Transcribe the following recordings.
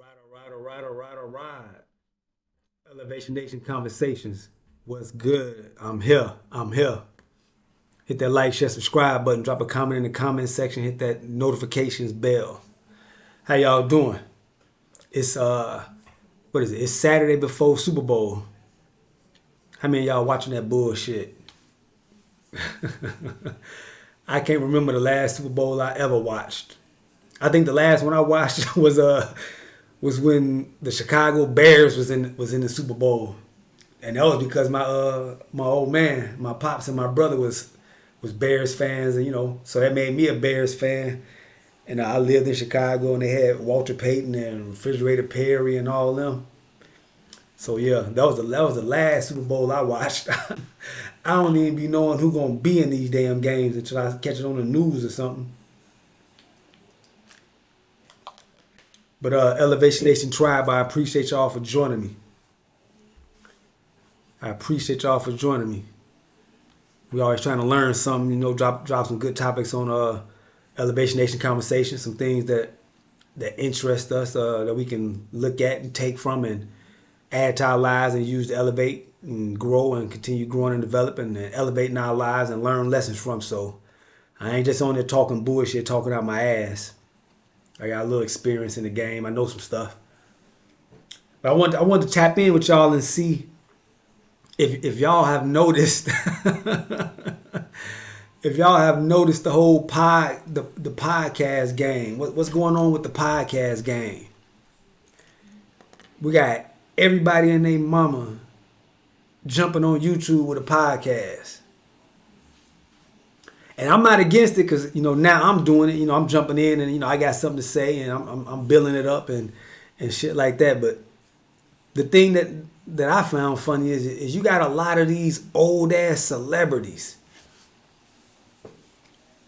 All right. Elevation Nation Conversations. What's good? I'm here. I'm here. Hit that like, share, subscribe button. Drop a comment in the comment section. Hit that notifications bell. How y'all doing? It's what is it? It's Saturday before Super Bowl. How many of y'all watching that bullshit? I can't remember the last Super Bowl I ever watched. I think the last one I watched was when the Chicago Bears was in the Super Bowl. And that was because my old man, my pops and my brother was Bears fans, and so that made me a Bears fan. And I lived in Chicago, and they had Walter Payton and Refrigerator Perry and all them. So yeah, that was the last Super Bowl I watched. I don't even be knowing who gonna be in these damn games until I catch it on the news or something. But Elevation Nation Tribe, I appreciate y'all for joining me. I appreciate y'all for joining me. We always trying to learn something, drop some good topics on Elevation Nation Conversation, some things that interest us, that we can look at and take from and add to our lives and use to elevate and grow and continue growing and developing and elevating our lives and learn lessons from. So I ain't just on there talking bullshit, talking out my ass. I got a little experience in the game. I know some stuff. But I wanted to tap in with y'all and see if y'all have noticed if y'all have noticed the whole the podcast game. What's going on with the podcast game? We got everybody and their mama jumping on YouTube with a podcast. And I'm not against it because now I'm doing it. I'm jumping in and I got something to say and I'm building it up and shit like that. But the thing that I found funny is you got a lot of these old ass celebrities.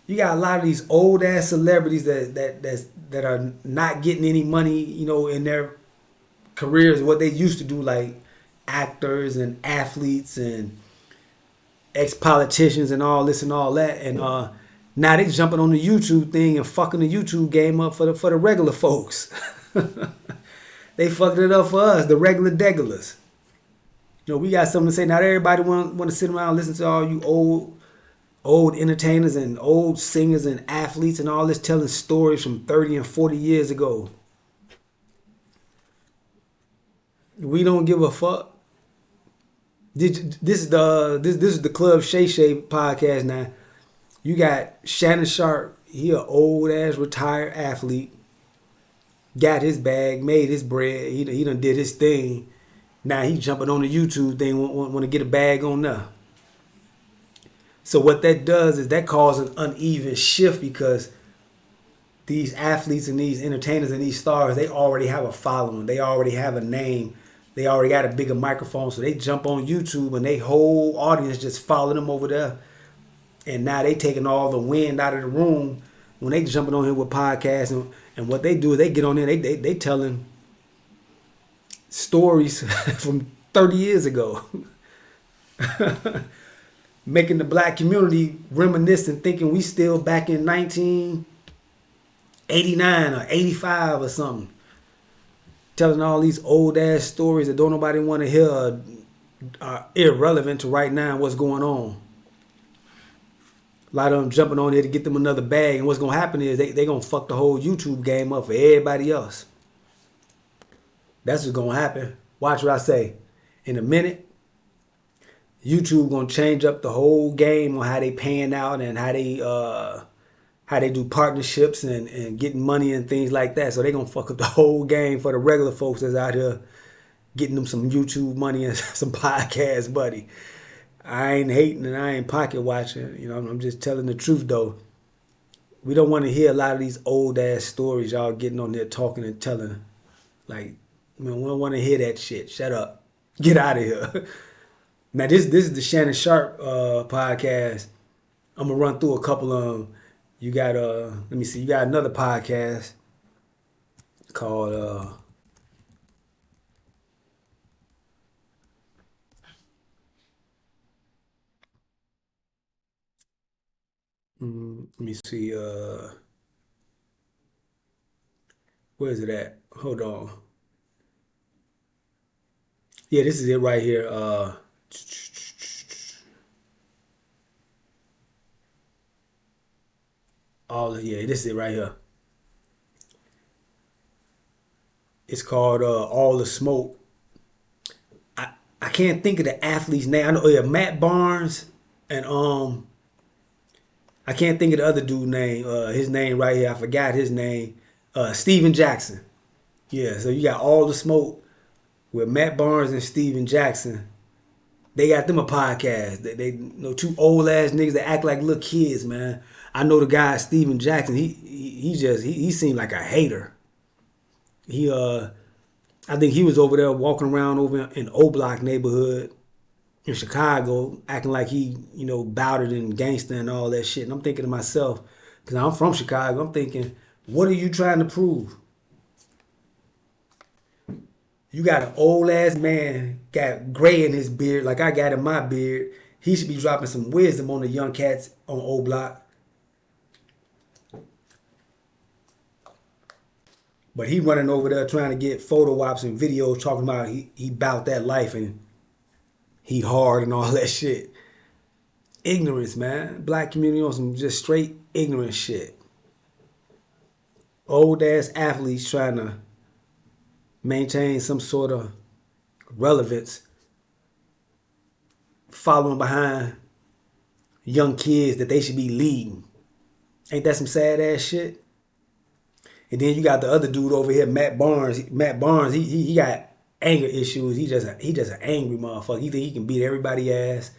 You got a lot of these old ass celebrities that are not getting any money, in their careers, what they used to do, like actors and athletes and ex politicians and all this and all that, and now they jumping on the YouTube thing and fucking the YouTube game up for the regular folks. They fucked it up for us, the regular degulars. We got something to say. Not everybody want to sit around and listen to all you old entertainers and old singers and athletes and all this telling stories from 30 and 40 years ago. We don't give a fuck. This is the Club Shay Shay podcast now. You got Shannon Sharp. He an old ass retired athlete. Got his bag, made his bread. He done did his thing. Now he jumping on the YouTube thing. Want to get a bag on there. So what that does is that causes an uneven shift because these athletes and these entertainers and these stars, they already have a following. They already have a name. They already got a bigger microphone. So they jump on YouTube and they whole audience just follow them over there. And now they taking all the wind out of the room when they jumping on here with podcasts. And what they do is they get on there, they telling stories from 30 years ago. Making the black community reminiscent, thinking we still back in 1989 or 85 or something. Telling all these old ass stories that don't nobody want to hear are irrelevant to right now and what's going on. A lot of them jumping on there to get them another bag, and what's gonna happen is they gonna fuck the whole YouTube game up for everybody else. That's what's gonna happen. Watch what I say. In a minute, YouTube gonna change up the whole game on how they paying out and how they do partnerships and getting money and things like that. So they gonna fuck up the whole game for the regular folks that's out here getting them some YouTube money and some podcast buddy. I ain't hating and I ain't pocket watching. I'm just telling the truth though. We don't want to hear a lot of these old ass stories y'all getting on there talking and telling. Like, man, we don't want to hear that shit. Shut up. Get out of here. Now this is the Shannon Sharp podcast. I'm gonna run through a couple of them. You got let me see. You got another podcast called let me see. Where is it at? Hold on. Yeah, this is it right here. Yeah, this is it right here. It's called All the Smoke. I I can't think of the athlete's name. I know yeah, Matt Barnes and I can't think of the other dude name. His name right here. I forgot his name. Steven Jackson. Yeah, so you got All the Smoke with Matt Barnes and Steven Jackson. They got them a podcast. They you know two old ass niggas that act like little kids, man. I know the guy Steven Jackson. He seemed like a hater. He I think he was over there walking around over in O Block neighborhood in Chicago, acting like he, you know, bouted and gangster and all that shit. And I'm thinking to myself, because I'm from Chicago, I'm thinking, what are you trying to prove? You got an old ass man, got gray in his beard, like I got in my beard. He should be dropping some wisdom on the young cats on O Block. But he running over there trying to get photo ops and videos talking about he bout that life and he hard and all that shit. Ignorance, man. Black community on some just straight ignorant shit. Old ass athletes trying to maintain some sort of relevance, following behind young kids that they should be leading. Ain't that some sad ass shit? And then you got the other dude over here, Matt Barnes. Matt Barnes, he got anger issues. He just an angry motherfucker. He think he can beat everybody ass.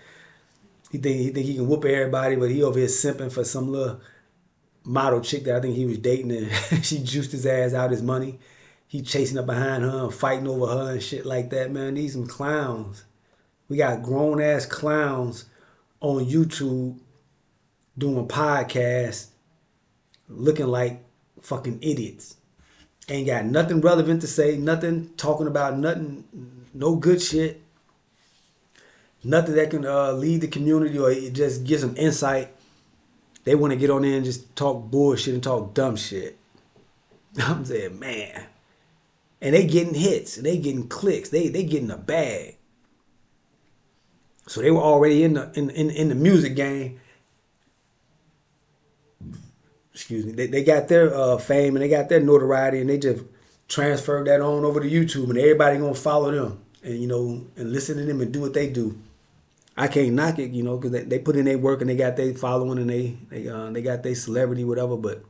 He think he can whoop everybody, but he over here simping for some little model chick that I think he was dating, and she juiced his ass out his money. He chasing up behind her and fighting over her and shit like that, man. These some clowns. We got grown ass clowns on YouTube doing podcasts looking like fucking idiots. Ain't got nothing relevant to say, nothing talking about nothing, no good shit, nothing that can lead the community or just give some insight. They want to get on there and just talk bullshit and talk dumb shit. I'm saying, man. And they getting hits, and they getting clicks, they getting a bag. So they were already in the music game. Excuse me. They got their fame and they got their notoriety, and they just transferred that on over to YouTube, and everybody gonna follow them and you know and listen to them and do what they do. I can't knock it, you know, because they put in their work and they got their following and they got their celebrity, whatever. But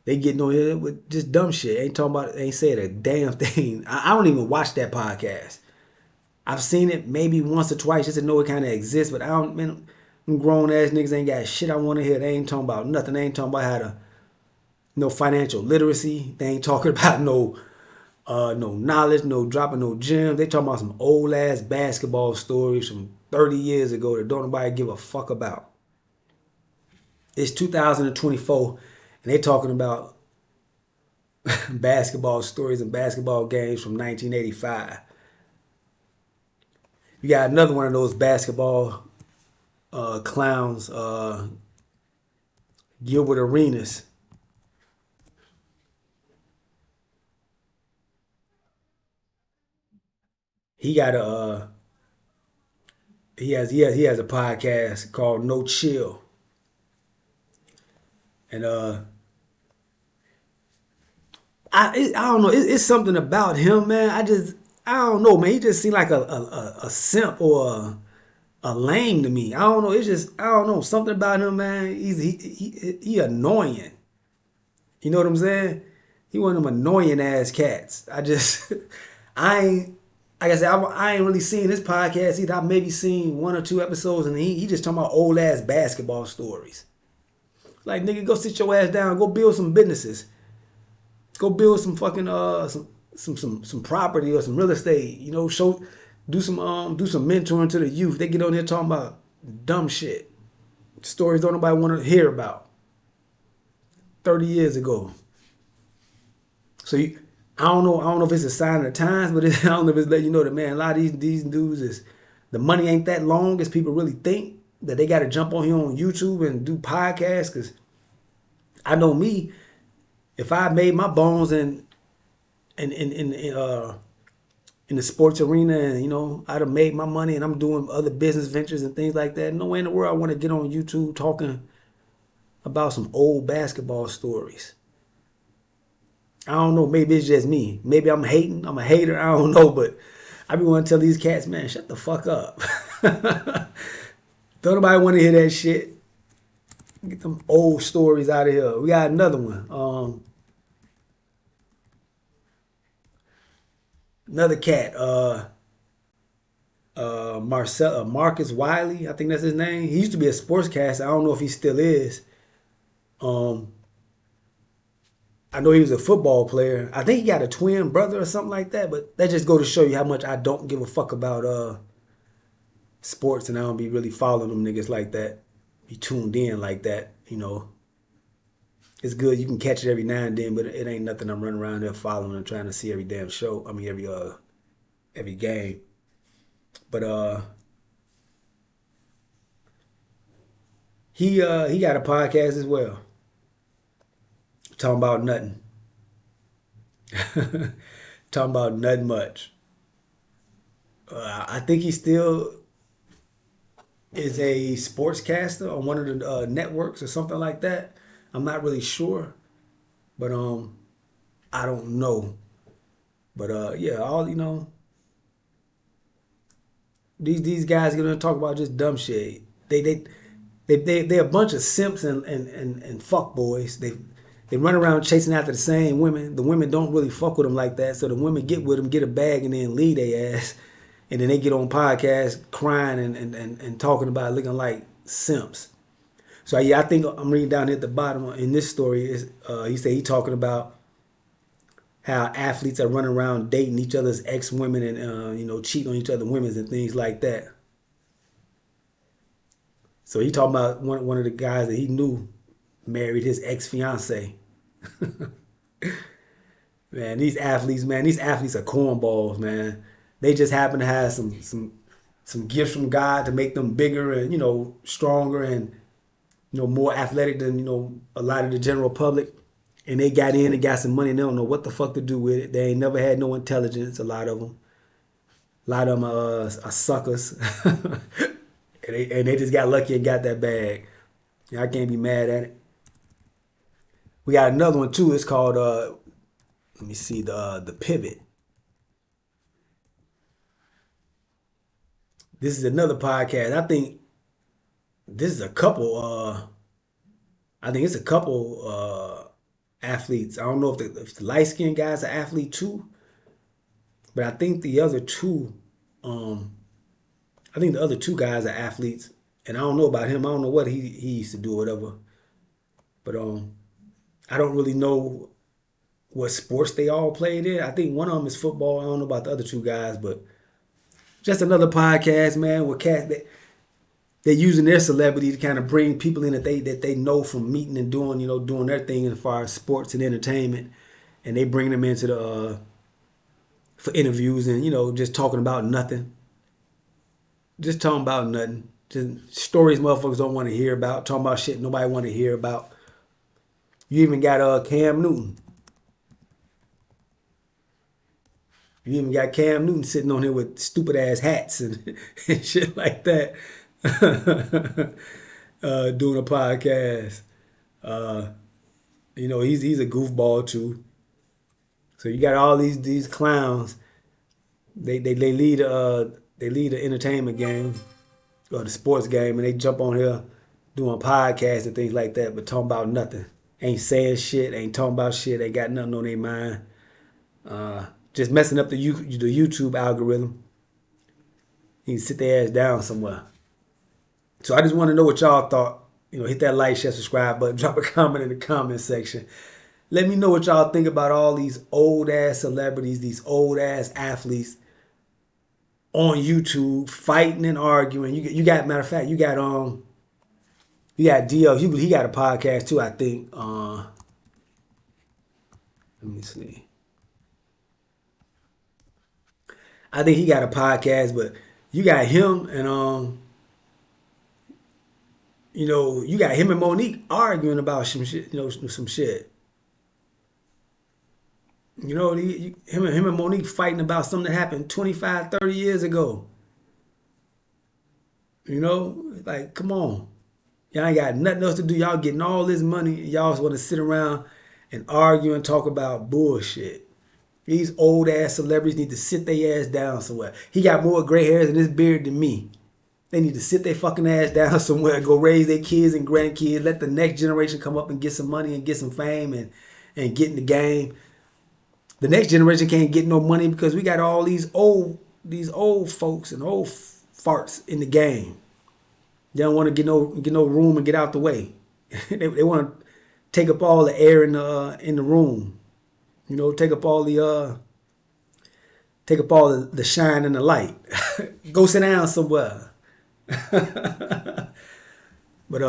they getting on here with just dumb shit. Ain't saying a damn thing. I don't even watch that podcast. I've seen it maybe once or twice just to know it kind of exists, but I don't. Man, them grown ass niggas ain't got shit I want to hear. They ain't talking about nothing. They ain't talking about how to no financial literacy. They ain't talking about no knowledge, no dropping no gems. They talking about some old ass basketball stories from 30 years ago that don't nobody give a fuck about. It's 2024 and they talking about basketball stories and basketball games from 1985. You got another one of those basketball clowns, Gilbert Arenas. He got a he has a podcast called No Chill, and I don't know. It's something about him, man. I don't know, man. He just seemed like a simp or a lame to me. I don't know. It's just I don't know something about him, man. He annoying. You know what I'm saying? He one of them annoying ass cats. I just I ain't like I said I ain't really seen this podcast either. I maybe seen one or two episodes, and he just talking about old ass basketball stories. Like nigga, go sit your ass down. Go build some businesses. Go build some fucking some property or some real estate. You know, do some mentoring to the youth. They get on here talking about dumb shit, stories don't nobody want to hear about. 30 years ago. So I don't know if it's a sign of the times, but I don't know if it's letting you know that man, a lot of these dudes is the money ain't that long as people really think that they got to jump on here on YouTube and do podcasts. Because I know me, if I made my bones in in the sports arena, and I'd have made my money, and I'm doing other business ventures and things like that. No way in the world I want to get on YouTube talking about some old basketball stories. I don't know. Maybe it's just me. Maybe I'm hating. I'm a hater. I don't know. But I be want to tell these cats, man, shut the fuck up. Don't nobody want to hear that shit. Get them old stories out of here. We got another one. Another cat. Marcus Wiley. I think that's his name. He used to be a sportscaster. I don't know if he still is. Um, I know he was a football player. I think he got a twin brother or something like that. But that just go to show you how much I don't give a fuck about sports, and I don't be really following them niggas like that. Be tuned in like that. It's good. You can catch it every now and then, but it ain't nothing I'm running around there following and trying to see every damn show. I mean every game. But he got a podcast as well. Talking about nothing. Talking about nothing much. I think he still is a sportscaster on one of the networks or something like that. I'm not really sure, but I don't know. But yeah, all these guys gonna talk about just dumb shit. They're a bunch of simps and fuck boys. They run around chasing after the same women. The women don't really fuck with them like that, so the women get with them, get a bag, and then leave their ass. And then they get on podcasts crying and talking about it, looking like simps. So yeah, I think I'm reading down here at the bottom in this story is he said he talking about how athletes are running around dating each other's ex women and cheating on each other women and things like that. So he talking about one of the guys that he knew married his ex fiance. Man, these athletes are cornballs, man. They just happen to have some gifts from God to make them bigger and stronger and more athletic than a lot of the general public. And they got in and got some money and they don't know what the fuck to do with it. They ain't never had no intelligence. A lot of them are suckers. And they just got lucky and got that bag. I can't be mad at it. We got another one too. It's called let me see, the pivot. This is another podcast. I think this is a couple. I think it's a couple athletes. I don't know if the light skinned guy's an athlete too, but I think the other two. Um, I think the other two guys are athletes, and I don't know about him. I don't know what he used to do or whatever. But I don't really know what sports they all played in. I think one of them is football. I don't know about the other two guys, but just another podcast, man, with cats that they're using their celebrity to kind of bring people in that they know from meeting and doing their thing as far as sports and entertainment, and they bring them into the for interviews and just talking about nothing, just talking about nothing, just stories motherfuckers don't want to hear about, talking about shit nobody want to hear about. You even got Cam Newton. You even got Cam Newton sitting on here with stupid ass hats and shit like that, doing a podcast. Uh, he's a goofball too. So you got all these clowns. They lead the entertainment game or the sports game, and they jump on here doing podcasts and things like that, but talking about nothing. Ain't saying shit. Ain't talking about shit. Ain't got nothing on their mind. Just messing up the YouTube algorithm. You can sit their ass down somewhere. So I just want to know what y'all thought. Hit that like, share, subscribe button. Drop a comment in the comment section. Let me know what y'all think about all these old ass celebrities, these old ass athletes on YouTube fighting and arguing. You got, matter of fact, you got DL. He got a podcast too, I think. Let me see. I think he got a podcast, but you got him and you got him and Monique arguing about some shit, some shit. You know, him and Monique fighting about something that happened 25, 30 years ago. You know, like, come on. Y'all ain't got nothing else to do. Y'all getting all this money. Y'all just want to sit around and argue and talk about bullshit. These old ass celebrities need to sit their ass down somewhere. He got more gray hairs in his beard than me. They need to sit their fucking ass down somewhere and go raise their kids and grandkids. Let the next generation come up and get some money and get some fame and get in the game. The next generation can't get no money because we got all these old folks and old farts in the game. They don't want to get no room and get out the way. they want to take up all the air in the room. You know, take up all the shine and the light. Go sit down somewhere. But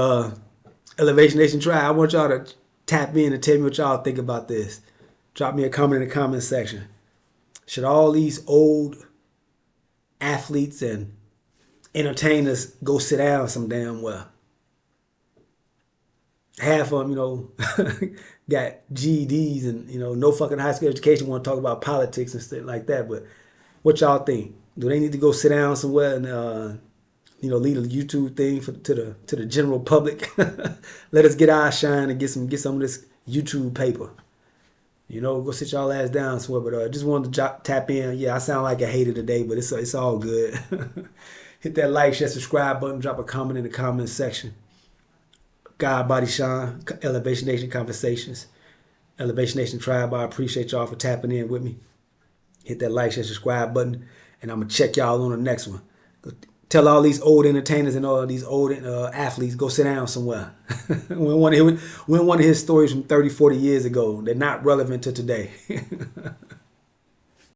Elevation Nation Tribe, I want y'all to tap in and tell me what y'all think about this. Drop me a comment in the comment section. Should all these old athletes and entertainers go sit down some damn well? Half of them, got GEDs and, no fucking high school education, want to talk about politics and stuff like that. But what y'all think? Do they need to go sit down somewhere and, lead a YouTube thing to the general public? Let us get our shine and get some of this YouTube paper. Go sit y'all ass down somewhere. But just wanted to tap in. Yeah, I sound like a hater today, but it's all good. Hit that like, share, subscribe button. Drop a comment in the comment section. God, Body Shine, Elevation Nation Conversations, Elevation Nation Tribe. I appreciate y'all for tapping in with me. Hit that like, share, subscribe button, and I'm going to check y'all on the next one. Tell all these old entertainers and all these old athletes, go sit down somewhere. We don't want to hear stories from 30, 40 years ago. They're not relevant to today.